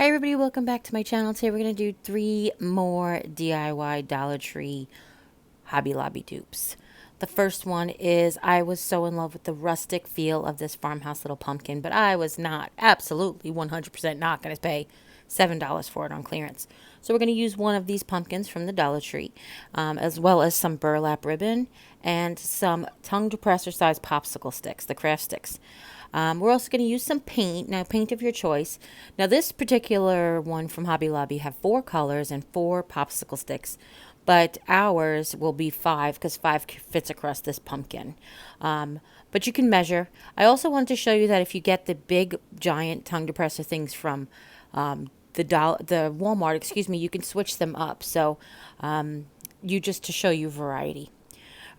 Hi everybody, welcome back to my channel. Today we're going to do 3 more DIY Dollar Tree Hobby Lobby dupes. The first one is I was so in love with the rustic feel of this farmhouse little pumpkin, but I was not, absolutely 100% not going to pay $7 for it on clearance. So we're going to use one of these pumpkins from the Dollar Tree, as well as some burlap ribbon and some tongue depressor size popsicle sticks, the craft sticks. We're also going to use some paint. Now, paint of your choice. Now, this particular one from Hobby Lobby have 4 colors and 4 popsicle sticks, but ours will be 5 because 5 fits across this pumpkin. But you can measure. I also wanted to show you that if you get the big, giant tongue depressor things from the Walmart, excuse me, you can switch them up. So, you just to show you variety.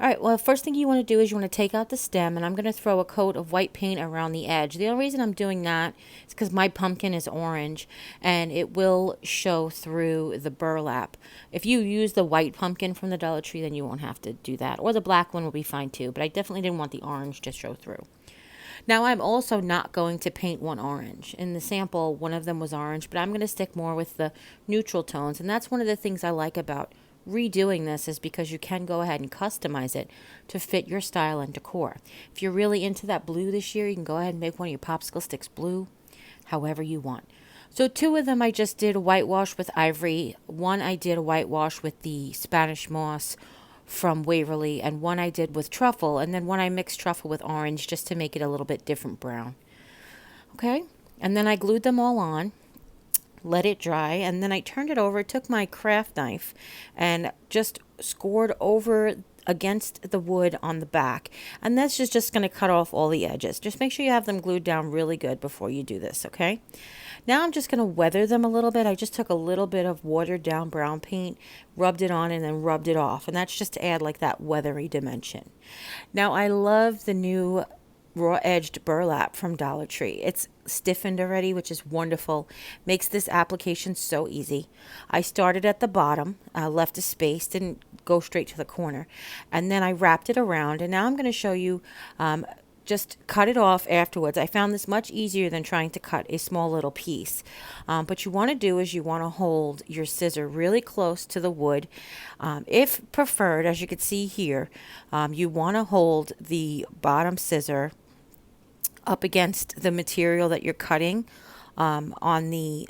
All right, well, first thing you want to do is you want to take out the stem, and I'm going to throw a coat of white paint around the edge. The only reason I'm doing that is because my pumpkin is orange, and it will show through the burlap. If you use the white pumpkin from the Dollar Tree, then you won't have to do that. Or the black one will be fine too, but I definitely didn't want the orange to show through. Now, I'm also not going to paint one orange. In the sample, one of them was orange, but I'm going to stick more with the neutral tones, and that's one of the things I like about redoing this is because you can go ahead and customize it to fit your style and decor. If you're really into that blue this year, you can go ahead and make one of your popsicle sticks blue, however you want. So 2 of them I just did a whitewash with ivory. One I did a whitewash with the Spanish moss from Waverly, and one I did with truffle, and then one I mixed truffle with orange just to make it a little bit different brown. Okay, and then I glued them all on, let it dry, and then I turned it over, took my craft knife and just scored over against the wood on the back, and that's just going to cut off all the edges. Just make sure you have them glued down really good before you do this. Okay, now I'm just going to weather them a little bit. I just took a little bit of watered down brown paint, rubbed it on, and then rubbed it off, and that's just to add like that weathery dimension. Now I love the new raw edged burlap from Dollar Tree. It's stiffened already, which is wonderful. Makes this application so easy. I started at the bottom, left a space, didn't go straight to the corner, and then I wrapped it around, and now I'm going to show you just cut it off afterwards. I found this much easier than trying to cut a small little piece. But you want to do is you want to hold your scissor really close to the wood. If preferred, as you can see here, you want to hold the bottom scissor up against the material that you're cutting, on the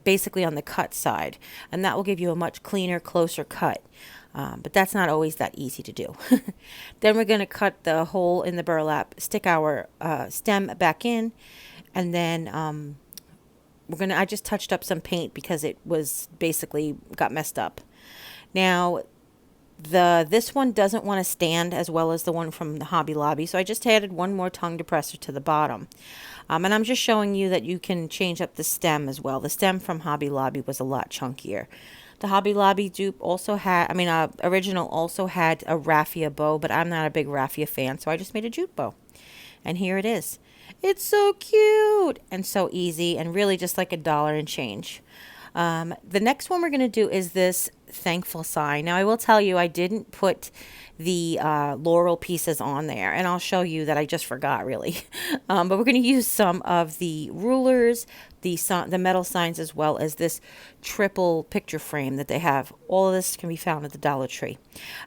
basically on the cut side, and that will give you a much cleaner, closer cut. But that's not always that easy to do. Then we're going to cut the hole in the burlap, stick our stem back in, and then I just touched up some paint because it was basically got messed up. Now, this one doesn't want to stand as well as the one from the Hobby Lobby, so I just added one more tongue depressor to the bottom. And I'm just showing you that you can change up the stem as well. The stem from Hobby Lobby was a lot chunkier. The Hobby Lobby dupe also had, original also had a raffia bow, but I'm not a big raffia fan, so I just made a jute bow. And here it is. It's so cute and so easy, and really just like $1 and change. The next one we're going to do is this thankful sign. Now, I will tell you, I didn't put the laurel pieces on there, and I'll show you that I just forgot, really. But we're going to use some of the rulers, the metal signs, as well as this triple picture frame that they have. All of this can be found at the Dollar Tree.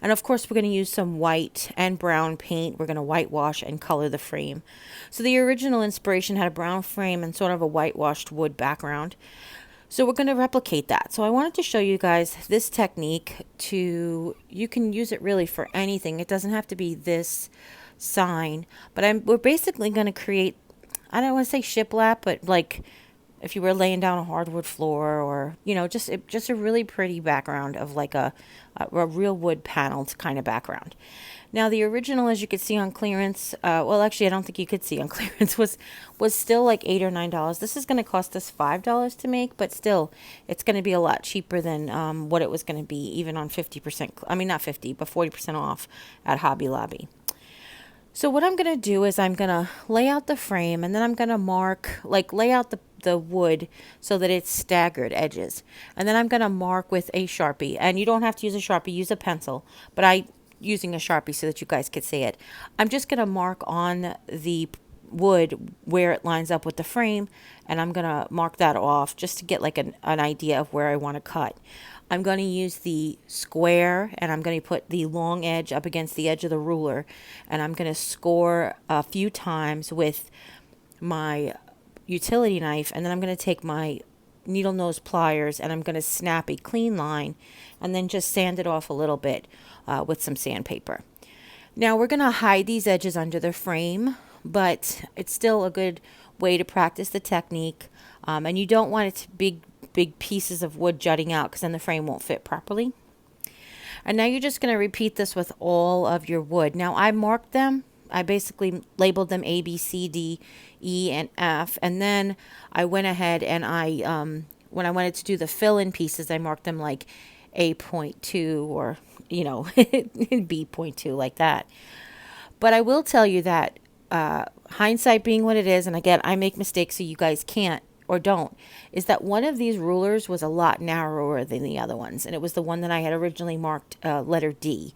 And of course, we're going to use some white and brown paint. We're going to whitewash and color the frame. So the original inspiration had a brown frame and sort of a whitewashed wood background. So we're going to replicate that. So I wanted to show you guys this technique you can use it really for anything. It doesn't have to be this sign, but we're basically going to create, I don't want to say shiplap, but like if you were laying down a hardwood floor, or, just a really pretty background of like a real wood paneled kind of background. Now, the original, as you could see on clearance, well, actually, I don't think you could see on clearance, was still like $8 or $9. This is going to cost us $5 to make, but still, it's going to be a lot cheaper than what it was going to be, even on 50%, not 50, but 40% off at Hobby Lobby. So what I'm going to do is I'm going to lay out the frame, and then I'm going to lay out the wood so that it's staggered edges. And then I'm going to mark with a Sharpie. And you don't have to use a Sharpie, use a pencil. But using a Sharpie so that you guys could see it. I'm just going to mark on the wood where it lines up with the frame, and I'm going to mark that off just to get like an idea of where I want to cut. I'm going to use the square, and I'm going to put the long edge up against the edge of the ruler, and I'm going to score a few times with my utility knife, and then I'm going to take my needle nose pliers and I'm going to snap a clean line and then just sand it off a little bit with some sandpaper. Now we're going to hide these edges under the frame, but it's still a good way to practice the technique. And you don't want it to be big pieces of wood jutting out, because then the frame won't fit properly. And now you're just going to repeat this with all of your wood. Now I marked them. I basically labeled them A, B, C, D, E, and F. And then I went ahead and when I wanted to do the fill-in pieces, I marked them like A.2 or, B.2 like that. But I will tell you that hindsight being what it is, and again, I make mistakes so you guys can't or don't, is that one of these rulers was a lot narrower than the other ones. And it was the one that I had originally marked letter D.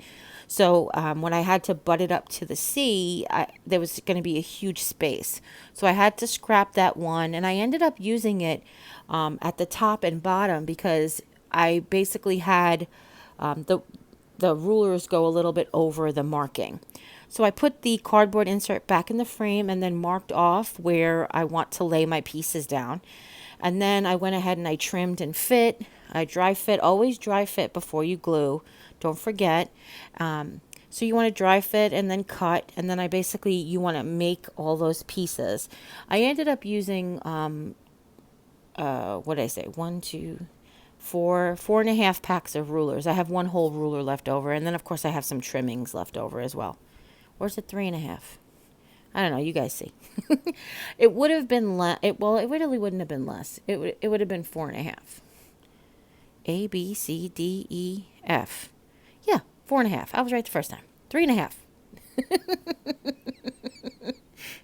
So when I had to butt it up to the C, there was going to be a huge space. So I had to scrap that one, and I ended up using it at the top and bottom because I basically had the rulers go a little bit over the marking. So I put the cardboard insert back in the frame and then marked off where I want to lay my pieces down. And then I went ahead and I trimmed and fit. I dry fit. Always dry fit before you glue. Don't forget. So you want to dry fit and then cut. And then you want to make all those pieces. I ended up using, what did I say? 4.5 packs of rulers. I have one whole ruler left over. And then, of course, I have some trimmings left over as well. Or is it 3.5? I don't know. You guys see. It would have been less. Well, it really wouldn't have been less. It would have been 4.5. A, B, C, D, E, F. Yeah, 4.5. I was right the first time. 3.5.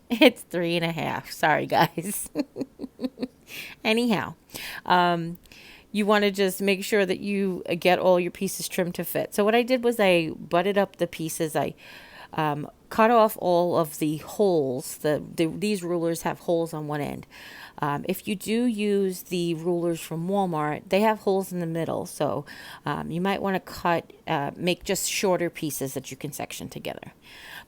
It's 3.5. Sorry, guys. Anyhow, you want to just make sure that you get all your pieces trimmed to fit. So what I did was I butted up the pieces. I cut off all of the holes. These rulers have holes on one end. If you do use the rulers from Walmart, they have holes in the middle. So you might want to make just shorter pieces that you can section together.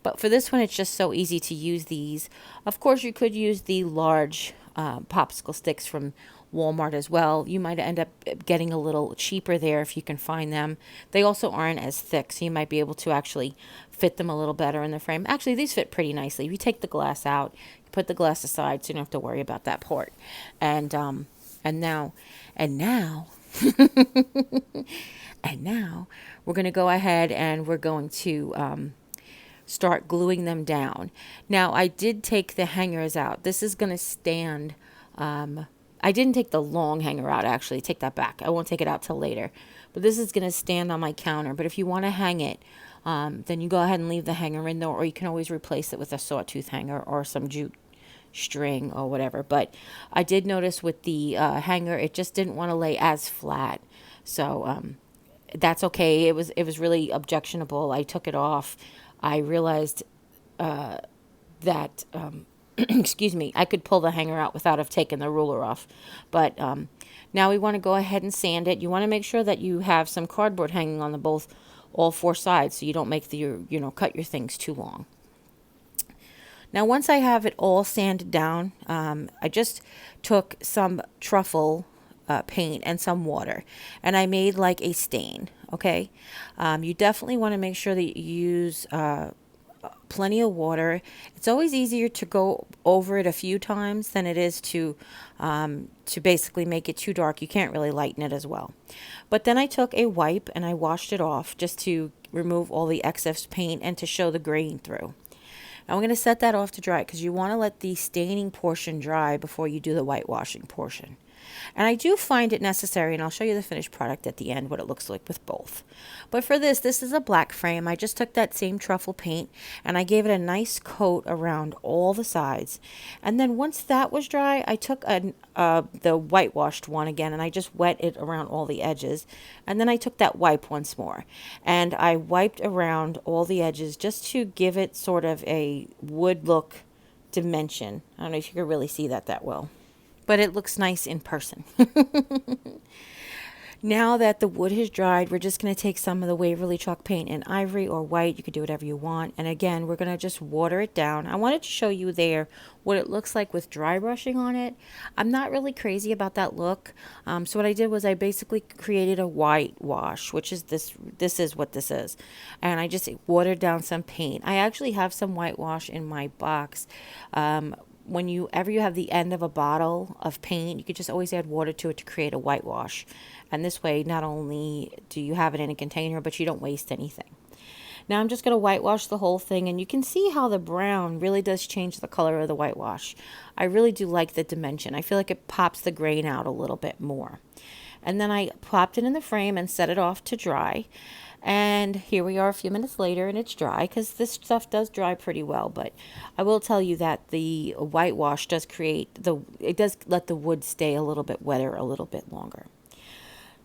But for this one, it's just so easy to use these. Of course, you could use the large popsicle sticks from Walmart as well. You might end up getting a little cheaper there if you can find them. They also aren't as thick, so you might be able to actually fit them a little better in the frame. Actually, these fit pretty nicely. If you take the glass out, you put the glass aside, so you don't have to worry about that part. And now, and now we're going to go ahead and we're going to start gluing them down. Now, I did take the hangers out. This is going to stand. I didn't take the long hanger out, actually. Take that back. I won't take it out till later. But this is going to stand on my counter. But if you want to hang it, then you go ahead and leave the hanger in there, or you can always replace it with a sawtooth hanger or some jute string or whatever. But I did notice with the hanger, it just didn't want to lay as flat. So that's okay. It was really objectionable. I took it off. I realized that... excuse me, I could pull the hanger out without have taken the ruler off. But now we want to go ahead and sand it. You want to make sure that you have some cardboard hanging on all four sides, so you don't make cut your things too long. Now, once I have it all sanded down, I just took some truffle paint and some water, and I made like a stain. Okay, you definitely want to make sure that you use plenty of water. It's always easier to go over it a few times than it is to basically make it too dark. You can't really lighten it as well. But then I took a wipe and I washed it off just to remove all the excess paint and to show the grain through. Now I'm going to set that off to dry because you want to let the staining portion dry before you do the whitewashing portion. And I do find it necessary, and I'll show you the finished product at the end, what it looks like with both. But for this is a black frame. I just took that same truffle paint, and I gave it a nice coat around all the sides. And then once that was dry, I took the whitewashed one again, and I just wet it around all the edges. And then I took that wipe once more, and I wiped around all the edges just to give it sort of a wood look dimension. I don't know if you can really see that well, but it looks nice in person. Now that the wood has dried, we're just going to take some of the Waverly chalk paint in ivory or white. You could do whatever you want. And again, we're going to just water it down. I wanted to show you there what it looks like with dry brushing on it. I'm not really crazy about that look. So what I did was I basically created a whitewash, which is this is what this is. And I just watered down some paint. I actually have some whitewash in my box. Whenever you have the end of a bottle of paint, you could just always add water to it to create a whitewash. And this way, not only do you have it in a container, but you don't waste anything. Now I'm just going to whitewash the whole thing, and you can see how the brown really does change the color of the whitewash. I really do like the dimension. I feel like it pops the grain out a little bit more. And then I popped it in the frame and set it off to dry. And here we are a few minutes later, and it's dry because this stuff does dry pretty well. But I will tell you that the whitewash does it does let the wood stay a little bit wetter a little bit longer.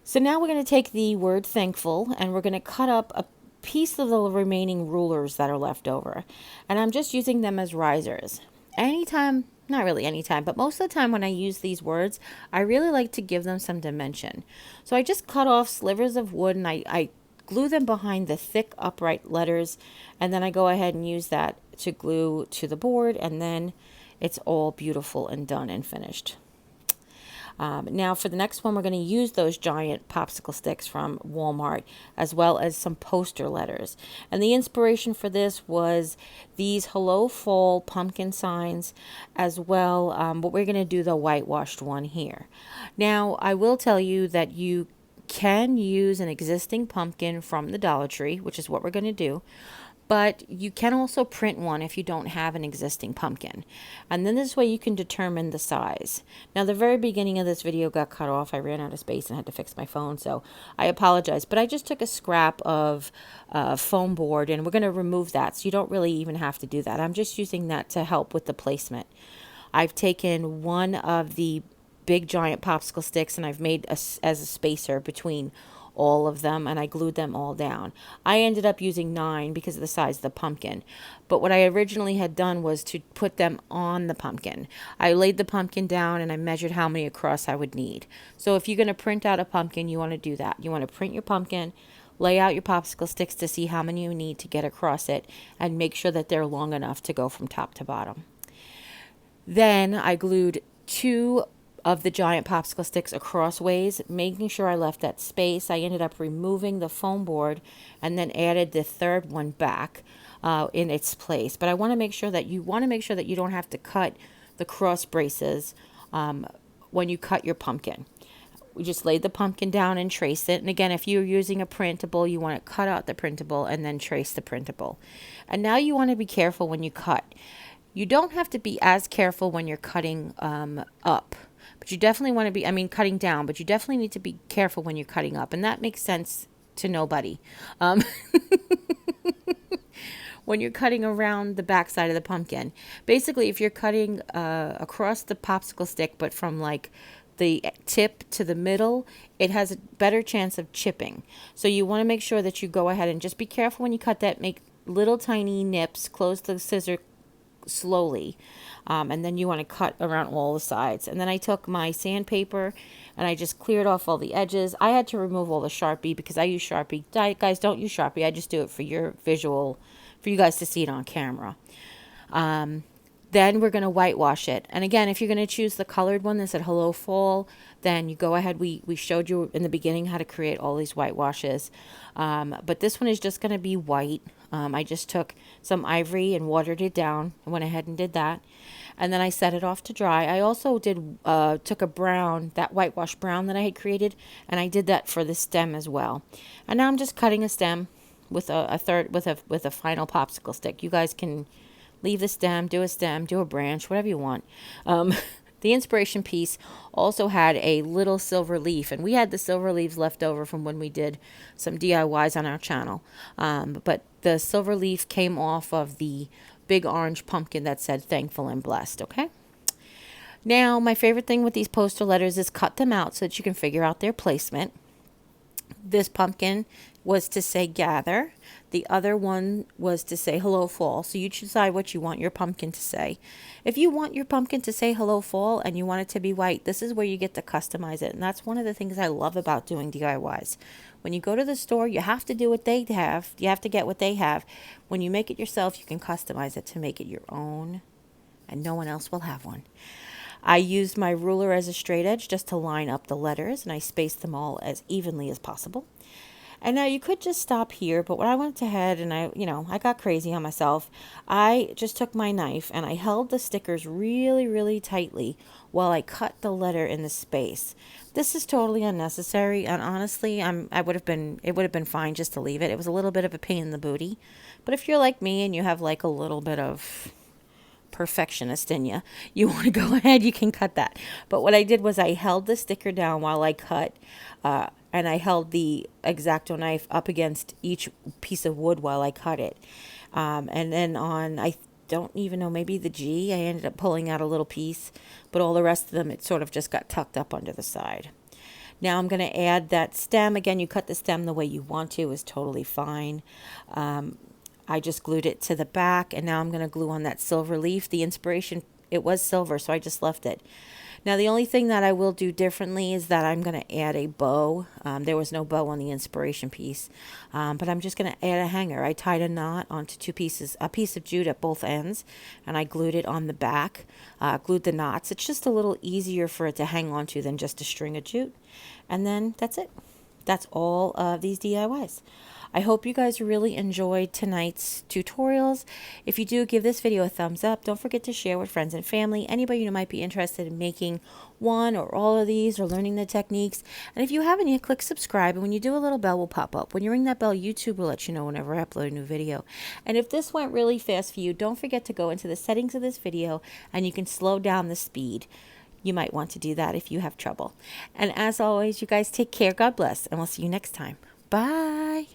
So now we're going to take the word thankful, and we're going to cut up a piece of the remaining rulers that are left over. And I'm just using them as risers. Anytime, not really anytime, but most of the time when I use these words, I really like to give them some dimension. So I just cut off slivers of wood, and I glue them behind the thick upright letters, and then I go ahead and use that to glue to the board, and then it's all beautiful and done and finished. Now for the next one, we're going to use those giant popsicle sticks from Walmart, as well as some poster letters. And the inspiration for this was these Hello Fall pumpkin signs, as well, but we're going to do the whitewashed one here. Now I will tell you that you can use an existing pumpkin from the Dollar Tree, which is what we're going to do. But you can also print one if you don't have an existing pumpkin. And then this way you can determine the size. Now the very beginning of this video got cut off. I ran out of space and had to fix my phone, so I apologize. But I just took a scrap of foam board, and we're going to remove that. So you don't really even have to do that. I'm just using that to help with the placement. I've taken one of the big giant popsicle sticks, and I've made as a spacer between all of them, and I glued them all down. I ended up using 9 because of the size of the pumpkin, but what I originally had done was to put them on the pumpkin. I laid the pumpkin down and I measured how many across I would need. So if you're going to print out a pumpkin, you want to do that. You want to print your pumpkin, lay out your popsicle sticks to see how many you need to get across it, and make sure that they're long enough to go from top to bottom. Then I glued 2 of the giant popsicle sticks across ways, making sure I left that space. I ended up removing the foam board and then added the third one back in its place. But I want to make sure that you don't have to cut the cross braces when you cut your pumpkin. We just laid the pumpkin down and traced it. And again, if you're using a printable, you want to cut out the printable and then trace the printable. And now you want to be careful when you cut. You don't have to be as careful when you're cutting up. But you definitely want to be, cutting down, but you definitely need to be careful when you're cutting up. And that makes sense to nobody. When you're cutting around the back side of the pumpkin. Basically, if you're cutting across the popsicle stick, but from like the tip to the middle, it has a better chance of chipping. So you want to make sure that you go ahead and just be careful when you cut that. Make little tiny nips, close the scissor slowly, and then you want to cut around all the sides. And then I took my sandpaper and I just cleared off all the edges. I had to remove all the Sharpie because I use Sharpie. Guys, don't use Sharpie. I just do it for your visual, for you guys to see it on camera. Then we're going to whitewash it. And again, if you're going to choose the colored one that said Hello Fall, then you go ahead. We showed you in the beginning how to create all these whitewashes. But this one is just going to be white. I just took some ivory and watered it down. I went ahead and did that. And then I set it off to dry. I also took a brown, that whitewash brown that I had created, and I did that for the stem as well. And now I'm just cutting a stem with a final popsicle stick. You guys can leave the stem, do a branch, whatever you want. The inspiration piece also had a little silver leaf, and we had the silver leaves left over from when we did some DIYs on our channel. But the silver leaf came off of the big orange pumpkin that said thankful and blessed, okay? Now, my favorite thing with these poster letters is cut them out so that you can figure out their placement. This pumpkin was to say gather. The other one was to say hello fall. So you decide what you want your pumpkin to say. If you want your pumpkin to say hello fall and you want it to be white, this is where you get to customize it. And that's one of the things I love about doing DIYs. When you go to the store, you have to do what they have. You have to get what they have. When you make it yourself, you can customize it to make it your own, and no one else will have one. I used my ruler as a straight edge just to line up the letters, and I spaced them all as evenly as possible. And now you could just stop here, but when I went ahead and I got crazy on myself, I just took my knife and I held the stickers really, really tightly while I cut the letter in the space. This is totally unnecessary, and honestly, it would have been fine just to leave it. It was a little bit of a pain in the booty, but if you're like me and you have like a little bit of perfectionist in you, you want to go ahead, you can cut that. But what I did was I held the sticker down while I cut, and I held the X-Acto knife up against each piece of wood while I cut it. And then on, I don't even know, maybe the G, I ended up pulling out a little piece, but all the rest of them, it sort of just got tucked up under the side. Now I'm going to add that stem. Again, you cut the stem the way you want to, is totally fine. I just glued it to the back, and now I'm going to glue on that silver leaf. The inspiration, it was silver, so I just left it. Now the only thing that I will do differently is that I'm going to add a bow. There was no bow on the inspiration piece, but I'm just going to add a hanger. I tied a knot onto two pieces, a piece of jute at both ends, and I glued it on the back, glued the knots. It's just a little easier for it to hang onto than just a string of jute. And then that's it. That's all of these DIYs. I hope you guys really enjoyed tonight's tutorials. If you do, give this video a thumbs up. Don't forget to share with friends and family, anybody who might be interested in making one or all of these or learning the techniques. And if you haven't yet, click subscribe, and when you do, a little bell will pop up. When you ring that bell, YouTube will let you know whenever I upload a new video. And if this went really fast for you, don't forget to go into the settings of this video and you can slow down the speed. You might want to do that if you have trouble. And as always, you guys take care. God bless, and we'll see you next time. Bye.